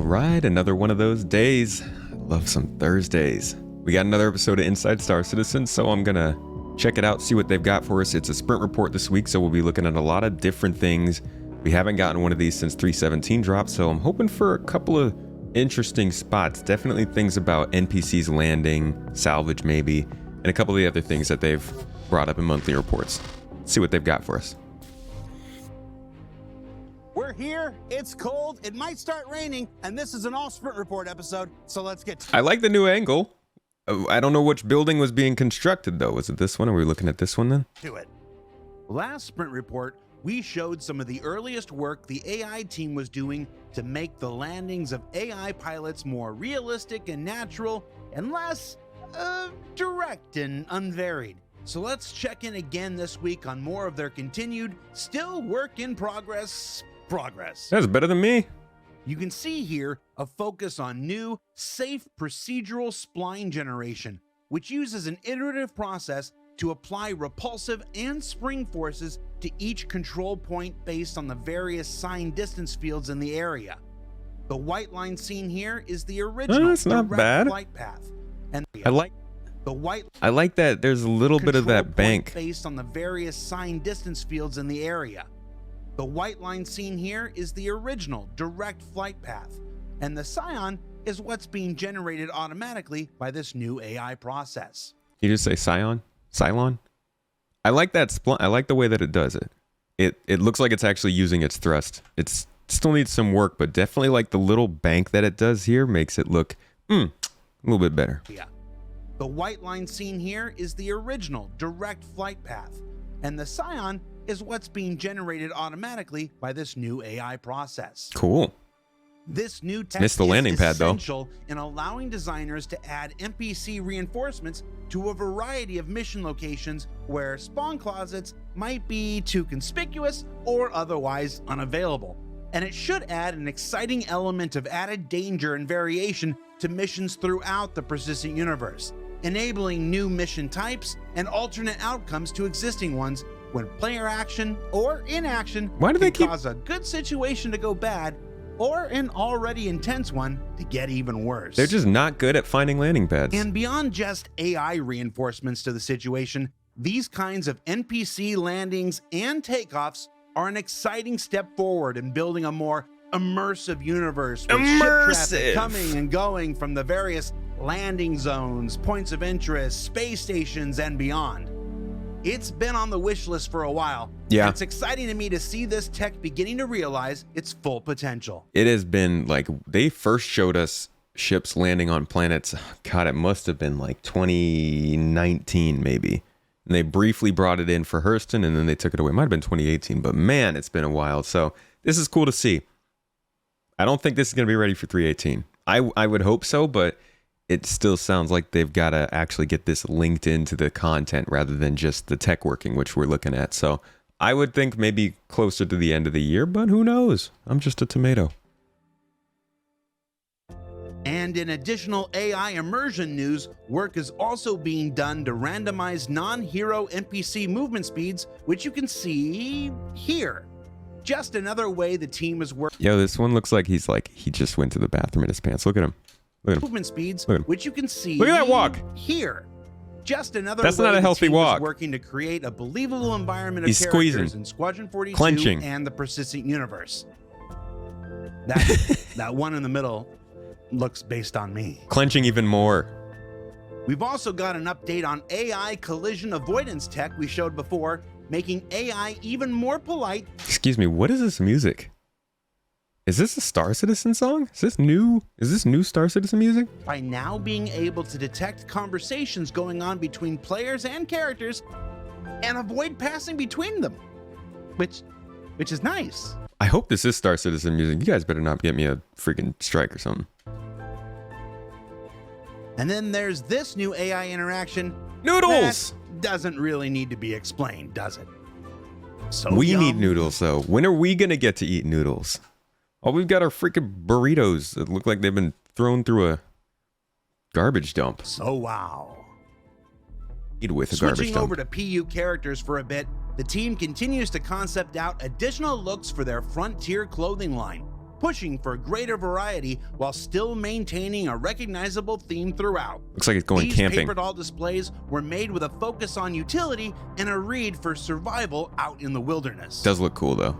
right, another one of those days. Love some Thursdays. We got another episode of Inside Star Citizen, so I'm gonna check it out, see what they've got for us. It's a sprint report this week, so we'll be looking at a lot of different things. We haven't gotten one of these since 317 dropped, so I'm hoping for a couple of interesting spots. Definitely things about NPCs landing, salvage maybe, and a couple of the other things that they've brought up in monthly reports. Let's see what they've got for us. We're here, it's cold, it might start raining, and this is an all sprint report episode, so let's get to it. I like the new angle. I don't know which building was being constructed though. Was it this one? Are we looking at this one then? To it. Last sprint report, we showed some of the earliest work the AI team was doing to make the landings of AI pilots more realistic and natural and less direct and unvaried. So let's check in again this week on more of their continued, still work in progress. That's better than me. You can see here a focus on new, safe procedural spline generation, which uses an iterative process to apply repulsive and spring forces to each control point based on the various signed distance fields in the area. The white line seen here is the original it's not direct bad. flight path. And I like that there's a little bit of that bank based on the various signed distance fields in the area. The white line seen here is the original direct flight path, and the Scion is what's being generated automatically by this new AI process. You just say Scion? Cylon? I like that spline. I like the way that it does it. It looks like it's actually using its thrust. It still needs some work, but definitely like the little bank that it does here makes it look a little bit better. Yeah. The white line seen here is the original direct flight path, and the Scion is what's being generated automatically by this new AI process. Cool. This new tech Missed the landing pad though. Essential in allowing designers to add NPC reinforcements to a variety of mission locations where spawn closets might be too conspicuous or otherwise unavailable. And it should add an exciting element of added danger and variation to missions throughout the persistent universe, enabling new mission types and alternate outcomes to existing ones when player action or inaction can cause a good situation to go bad or an already intense one to get even worse. They're just not good at finding landing pads. And beyond just AI reinforcements to the situation, these kinds of NPC landings and takeoffs are an exciting step forward in building a more immersive universe with ship traffic coming and going from the various landing zones, points of interest, space stations, and beyond. It's been on the wish list for a while. Yeah. And it's exciting to me to see this tech beginning to realize its full potential. It has been like they first showed us ships landing on planets. God, it must have been like 2019 maybe. And they briefly brought it in for Hurston and then they took it away. It might have been 2018, but man, it's been a while. So this is cool to see. I don't think this is going to be ready for 318. I would hope so, but it still sounds like they've got to actually get this linked into the content rather than just the tech working, which we're looking at. So I would think maybe closer to the end of the year, but who knows? I'm just a tomato. And in additional AI immersion news, work is also being done to randomize non-hero NPC movement speeds, which you can see here. Just another way the team is working. Yo, this one looks like he just went to the bathroom in his pants. Look at him. Look at him. Movement speeds, which you can see Look at that walk. Here. Just another That's way not a the healthy team walk. is working to create a believable environment of He's characters squeezing. in Squadron 42 Clenching. and the persistent universe. That one in the middle looks based on me. Clenching even more. We've also got an update on AI collision avoidance tech we showed before, making AI even more polite. Excuse me, what is this music? Is this a Star Citizen song? Is this new Star Citizen music? By now being able to detect conversations going on between players and characters and avoid passing between them, which is nice. I hope this is Star Citizen music. You guys better not get me a freaking strike or something. And then there's this new AI interaction. Noodles! That doesn't really need to be explained, does it? So we yum. need noodles though. When are we gonna get to eat noodles? Oh, we've got our freaking burritos that look like they've been thrown through a garbage dump. So wow. Eat with a garbage Switching dump. over to PU characters for a bit, the team continues to concept out additional looks for their Frontier clothing line, pushing for greater variety while still maintaining a recognizable theme throughout. Looks like it's going These camping. paper doll displays were made with a focus on utility and a read for survival out in the wilderness. Does look cool though.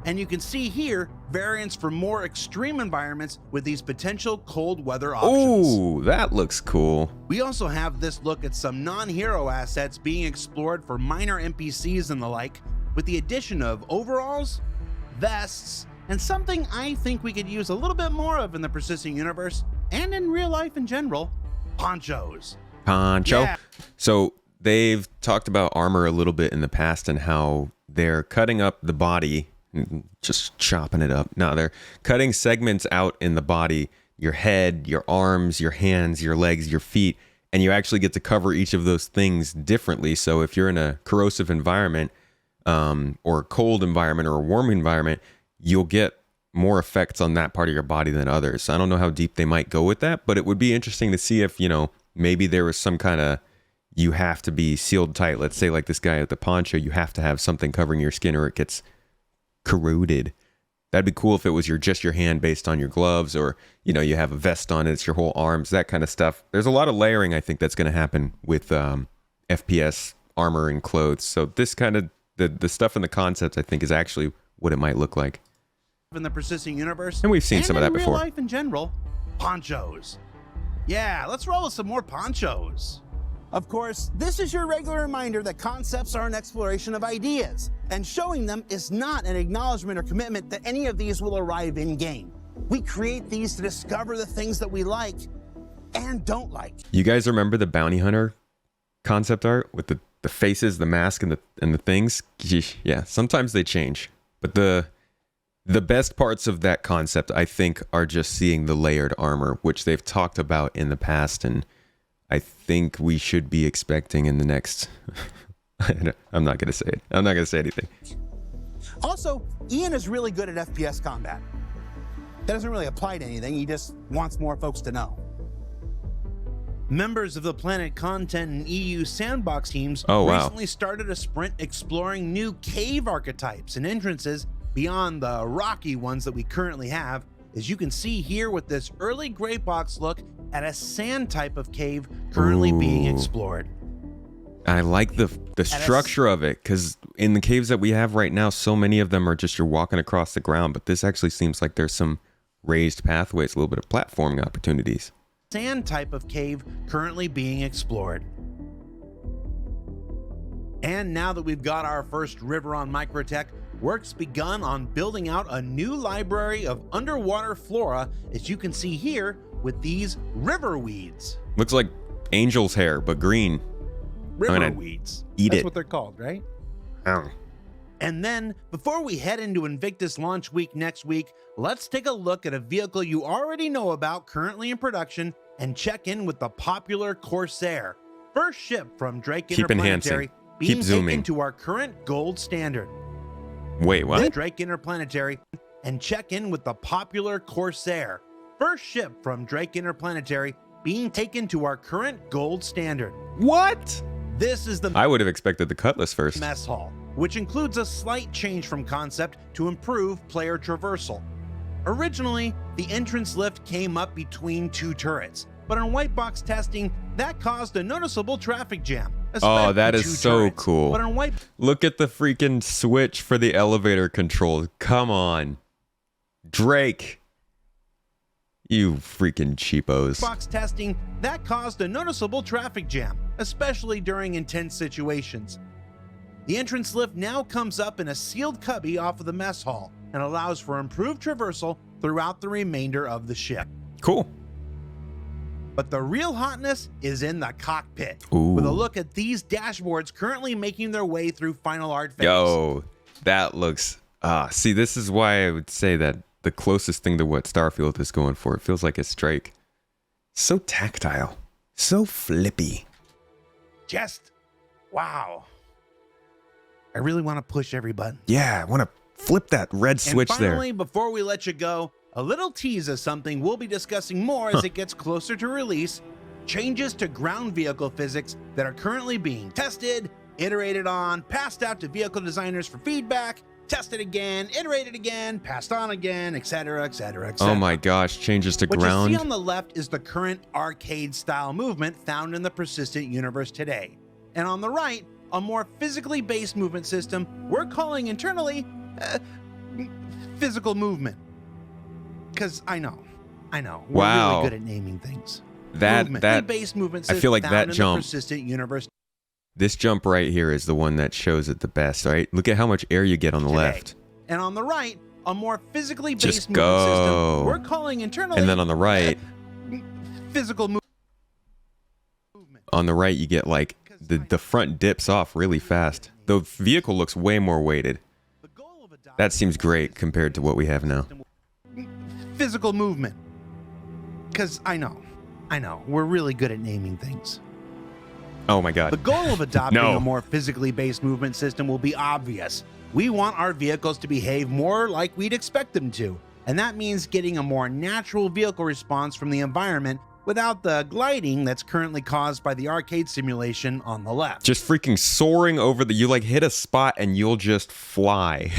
And you can see here variants for more extreme environments with these potential cold weather options. Ooh, that looks cool. We also have this look at some non-hero assets being explored for minor NPCs and the like, with the addition of overalls, vests, and something I think we could use a little bit more of in the persistent universe and in real life in general, ponchos. Poncho. Yeah. So they've talked about armor a little bit in the past and how they're cutting up the body, just chopping it up. No, they're cutting segments out in the body, your head, your arms, your hands, your legs, your feet, and you actually get to cover each of those things differently. So if you're in a corrosive environment, or a cold environment or a warm environment, you'll get more effects on that part of your body than others. I don't know how deep they might go with that, but it would be interesting to see if, maybe there was some kind of, you have to be sealed tight. Let's say like this guy at the poncho, you have to have something covering your skin or it gets corroded. That'd be cool if it was just your hand based on your gloves, or, you have a vest on, it's your whole arms, that kind of stuff. There's a lot of layering I think that's going to happen with FPS armor and clothes. So this kind of, the stuff in the concept I think is actually what it might look like In the persistent universe, and we've seen some of that before. In real life in general, ponchos. Yeah, let's roll with some more ponchos. Of course, this is your regular reminder that concepts are an exploration of ideas, and showing them is not an acknowledgement or commitment that any of these will arrive in game. We create these to discover the things that we like and don't like. You guys remember the bounty hunter concept art with the faces, the mask, and the things? Yeah, sometimes they change, but the best parts of that concept I think are just seeing the layered armor, which they've talked about in the past, and I think we should be expecting in the next I'm not gonna say it. I'm not gonna say anything. Also, Ian is really good at FPS combat. That doesn't really apply to anything, he just wants more folks to know. Members of the Planet Content and EU Sandbox teams recently started a sprint exploring new cave archetypes and entrances beyond the rocky ones that we currently have, as you can see here with this early gray box look at a sand type of cave currently being explored. I like the structure of it, because in the caves that we have right now, so many of them are just you're walking across the ground, but this actually seems like there's some raised pathways, a little bit of platforming opportunities. Sand type of cave currently being explored. And now that we've got our first river on Microtech, work's begun on building out a new library of underwater flora, as you can see here with these river weeds. Looks like angel's hair, but green. River weeds. That's what they're called, right? Oh. And then, before we head into Invictus launch week next week, let's take a look at a vehicle you already know about currently in production and check in with the popular Corsair. First ship from Drake Interplanetary being taken to our current gold standard. Wait, what? Drake Interplanetary and check in with the popular Corsair. First ship from Drake Interplanetary being taken to our current gold standard. What? This is the I would have expected the Cutlass first. mess hall, which includes a slight change from concept to improve player traversal. Originally, the entrance lift came up between two turrets, but on white box testing, that caused a noticeable traffic jam. Oh, that is so turrets. cool. But on white Look at the freaking switch for the elevator control. Come on. Drake. You freaking cheapos. box testing, that caused a noticeable traffic jam, especially during intense situations. The entrance lift now comes up in a sealed cubby off of the mess hall and allows for improved traversal throughout the remainder of the ship. Cool. But the real hotness is in the cockpit, Ooh. with a look at these dashboards currently making their way through final art phase. Yo, that looks... see, this is why I would say that the closest thing to what Starfield is going for. It feels like it's Drake. So tactile. So flippy. Just, wow. I really want to push every button. Yeah, I want to flip that red switch and finally, there. before we let you go, a little tease of something we'll be discussing more as it gets closer to release. Changes to ground vehicle physics that are currently being tested, iterated on, passed out to vehicle designers for feedback, tested again, iterated again, passed on again, etc., etc., etc. Oh my gosh, changes to What ground. you see on the left is the current arcade-style movement found in the persistent universe today. And on the right, a more physically based movement system we're calling internally physical movement. Because I know, we're Wow. really good at naming things. Based movement I feel like that jump. Persistent universe This jump right here is the one that shows it the best, right? Look at how much air you get on the today. left. And on the right, a more physically based Just movement go. system we're calling internally. And then on the right, physical movement. on the right, you get like the front dips off really fast. The vehicle looks way more weighted. That seems great compared to what we have now. Physical movement. Because I know, we're really good at naming things. Oh my God. The goal of adopting No. a more physically based movement system will be obvious. We want our vehicles to behave more like we'd expect them to, and that means getting a more natural vehicle response from the environment without the gliding that's currently caused by the arcade simulation on the left. Just freaking soaring over you like hit a spot and you'll just fly,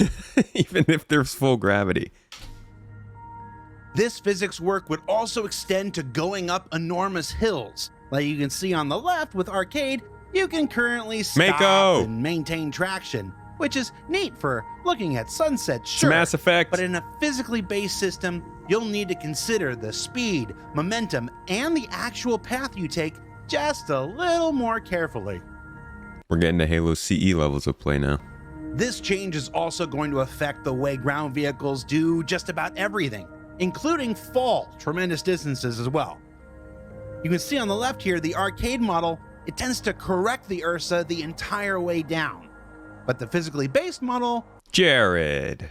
even if there's full gravity. This physics work would also extend to going up enormous hills. Like you can see on the left with arcade, you can currently stop Mako. and maintain traction, which is neat for looking at sunsets, It's sure. Mass Effect. But in a physically based system, you'll need to consider the speed, momentum, and the actual path you take just a little more carefully. We're getting to Halo CE levels of play now. This change is also going to affect the way ground vehicles do just about everything, including fall tremendous distances as well. You can see on the left here, the arcade model, it tends to correct the Ursa the entire way down. But the physically based model Jared.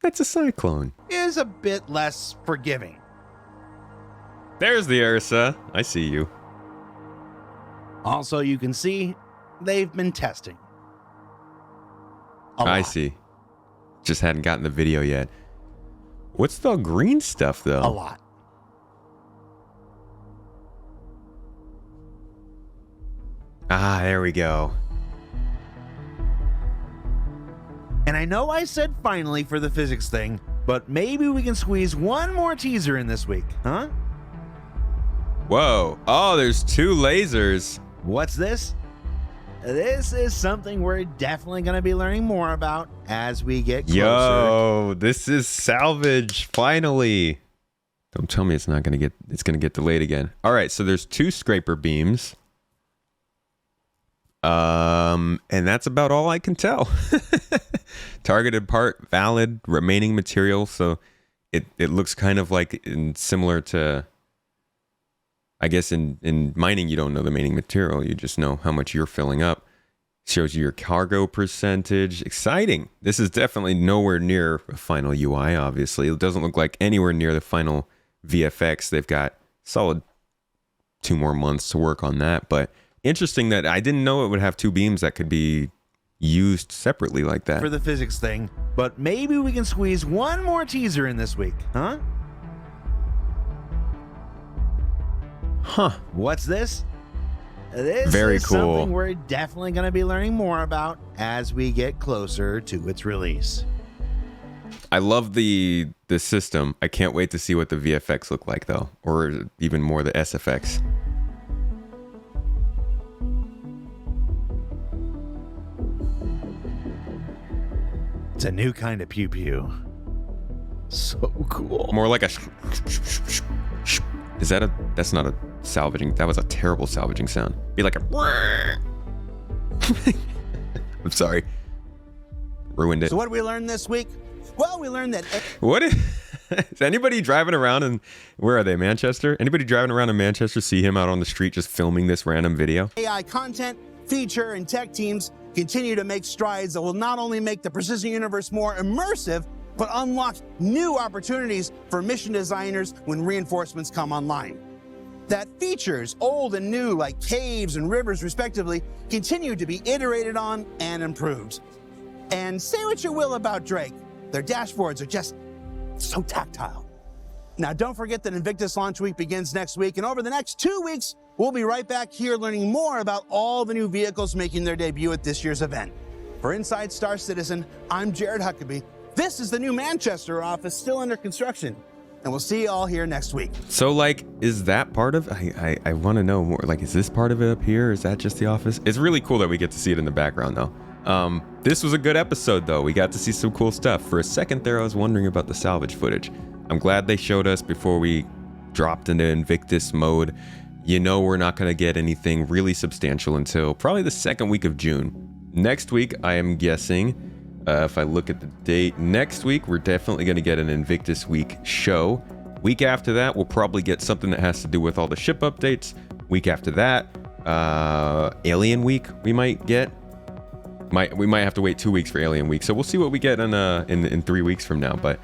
That's a cyclone. is a bit less forgiving. There's the Ursa. I see you. Also, you can see they've been testing. I see. Just hadn't gotten the video yet. What's the green stuff, though? A lot. Ah, there we go. And I know I said finally for the physics thing, but maybe we can squeeze one more teaser in this week, huh? Whoa. Oh, there's two lasers. What's this? This is something we're definitely going to be learning more about as we get closer. Yo, this is Salvage, finally. Don't tell me it's not going to get delayed again. All right, so there's two scraper beams. And that's about all I can tell. Targeted part, valid, remaining material. So it looks kind of like similar to, I guess in mining, you don't know the remaining material. You just know how much you're filling up. Shows you your cargo percentage. Exciting. This is definitely nowhere near a final UI, obviously. It doesn't look like anywhere near the final VFX. They've got solid 2 more months to work on that. But interesting that I didn't know it would have two beams that could be used separately like that. For the physics thing, but maybe we can squeeze one more teaser in this week, huh? Huh. What's this? This Very is cool. something we're definitely going to be learning more about as we get closer to its release. I love the system. I can't wait to see what the VFX look like, though, or even more the SFX. It's a new kind of pew pew. So cool. More like a. Is that a? That's not a salvaging. That was a terrible salvaging sound. Be like a. I'm sorry. Ruined it. So what did we learn this week? Well, we learned that What is anybody driving around in, where are they, Manchester? Anybody driving around in Manchester see him out on the street just filming this random video? AI content, feature, and tech teams continue to make strides that will not only make the persistent universe more immersive, but unlock new opportunities for mission designers when reinforcements come online. That features, old and new, like caves and rivers respectively, continue to be iterated on and improved. And say what you will about Drake, their dashboards are just so tactile. Now, don't forget that Invictus Launch Week begins next week, and over the next 2 weeks, we'll be right back here learning more about all the new vehicles making their debut at this year's event. For Inside Star Citizen, I'm Jared Huckabee. This is the new Manchester office still under construction, and we'll see you all here next week. So, like, is that part of... I want to know more. Like, is this part of it up here? Or is that just the office? It's really cool that we get to see it in the background, though. This was a good episode, though. We got to see some cool stuff. For a second there, I was wondering about the salvage footage. I'm glad they showed us before we dropped into Invictus mode. You know we're not going to get anything really substantial until probably the second week of June. Next week, I am guessing, if I look at the date, next week we're definitely going to get an Invictus Week show. Week after that, we'll probably get something that has to do with all the ship updates. Week after that, Alien Week we might get. We might have to wait 2 weeks for Alien Week, so we'll see what we get in 3 weeks from now, but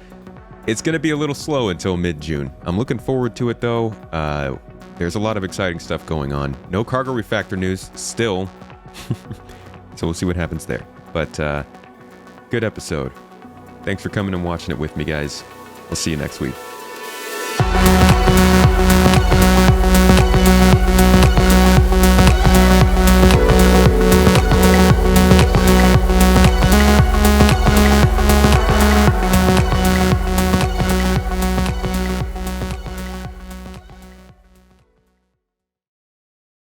it's going to be a little slow until mid-June. I'm looking forward to it, though. There's a lot of exciting stuff going on. No cargo refactor news still, so we'll see what happens there. But good episode. Thanks for coming and watching it with me, guys. We'll see you next week.